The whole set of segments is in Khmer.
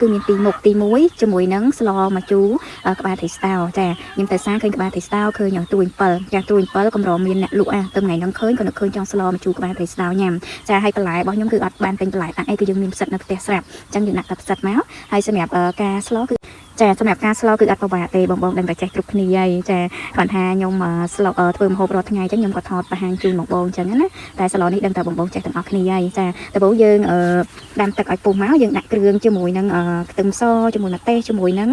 គឺមានពីរមុខទី1ជាមួយនឹងស្លម្ជូរក្បាលត្រីស្តោចាខ្ញុំទៅសារឃើញក្បាលត្រីស្តោឃើញទូ7ចាទូ7កម្រមានអ្នកលក់ទៅថ្ងៃហ្នឹងឃើញក៏នឹកឃើញចង់ស្លម្ជូរក្បាលត្រីស្តោញ៉ាំចាហើយបន្លែរបស់ខ្ញុំគឺអត់បានទិញបន្លែដាក់អីគឺយើងមានផ្សិតនៅផ្ទះស្រាប់អញ្ចឹងយើងដាក់តែផ្សិតមកហើយសម្រាប់ការស្លគឺចាសម្រាប់ការស្លគឺអត់ពិបាកទេបងដឹងតែចេះគ្រប់គ្នាហើយចាគាត់ថាខ្ញុំស្លធ្វើម្ហូបរាល់ថ្ងៃអញ្ចឹងខ្ញុំក៏ថតបង្ហាញជូនបងអញ្ចឹងណាតែស្លនេះដឹងតែបងចេះទាំងអស់គ្នាហើយចាដំបូងយើងដាំទឹកឲ្យពុះមកយើងដាក់គ្រឿងជាមួយនឹងខ្ទឹមសជាមួយម្ទេសជាមួយនឹង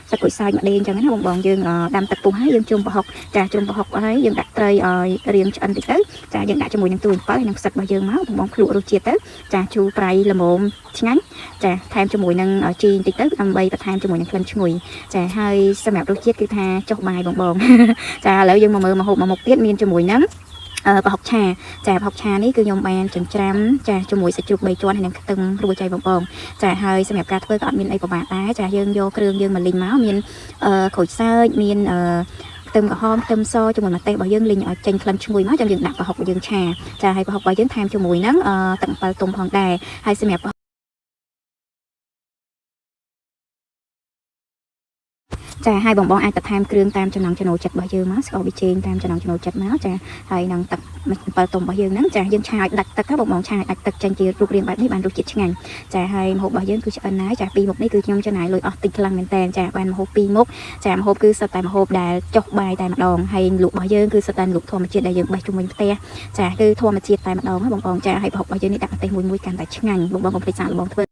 សាច់គុយសាច់ម្ដេចអញ្ចឹងណាបងយើងដាំទឹកពុះហើយយើងជុំប្រហុកចាជុំប្រហុកហើយយើងដាក់ត្រីឲ្យរាងឆ្អិនតិចទៅចាយើងដាក់ជាមួយនឹងទូ7ហើយនឹងផ្សិតរបស់យើងមកបងភ្លក់រសជាតិទៅចាជូរប្រៃល្មមឆ្ងាញ់ចាថែមជាមួយនឹងជីបន្តិចទៅដើម្បីបន្ថែមជាមួយនឹងក្លិនឈ្ងុយចាហើយសម្រាប់រសជាតិគឺថាចុះបាយបងចាឥឡូវយើងមកមើលម្ហូបមួយមុខទៀតមានជាមួយនឹងប្រហុកឆាចាប្រហុកឆានេះគឺខ្ញុំបានចិញ្ច្រាំចាជាមួយសាច់ជ្រូក3ជាន់ហើយនឹងខ្ទឹមរួចហើយបងចាហើយសម្រាប់ការធ្វើក៏អត់មានអីពិបាកដែរចាយើងយកគ្រឿងយើងមកលីងមកមានក្រូចសើចមានខ្ទឹមក្រហមខ្ទឹមសជាមួយម្ទេសរបស់យើងលីងឲ្យចេញក្លិនឈ្ងុយមកចាំយើងដាក់ប្រហុករបស់យើងឆាចាហើយប្រហុករបស់យើងថែមជាមួយនឹងទឹកអំបិលទុំផងដែរហើយសម្រាប់ចាហើយបងអាចបន្ថែមគ្រឿងតាមចំណង់ចំណូលចិត្តរបស់យើងមកស្ករប៊ីចេងតាមចំណង់ចំណូលចិត្តមកចាហើយនឹងទឹកអំបិលទុំរបស់យើងហ្នឹងចាយើងឆាឲ្យដាច់ទឹកណាបងឆាឲ្យដាច់ទឹកចេញជារូបរាងបែបនេះបានរសជាតិឆ្ងាញ់ចាហើយម្ហូបរបស់យើងគឺឆ្អិនហើយចាពីរមុខនេះគឺខ្ញុំចំណាយលុយអស់តិចខ្លាំងមែនតើចាបានម្ហូបពីរមុខចាម្ហូបគឺសុទ្ធតែម្ហូបដែលចុះបាយតែម្ដងហើយលក់របស់យើងគឺសុទ្ធតែលក់ធម្មជាតិដែលយើងបេះជុំវិញផ្ទះចាគឺធម្មជាតិតែម្ដងណាបងចាហើយប្រហុករបស់យើងនេះដាក់ម្ទេសមួយកាន់តែឆ្ងាញ់បងកុំភ្លេចសាកល្បងធ្វើ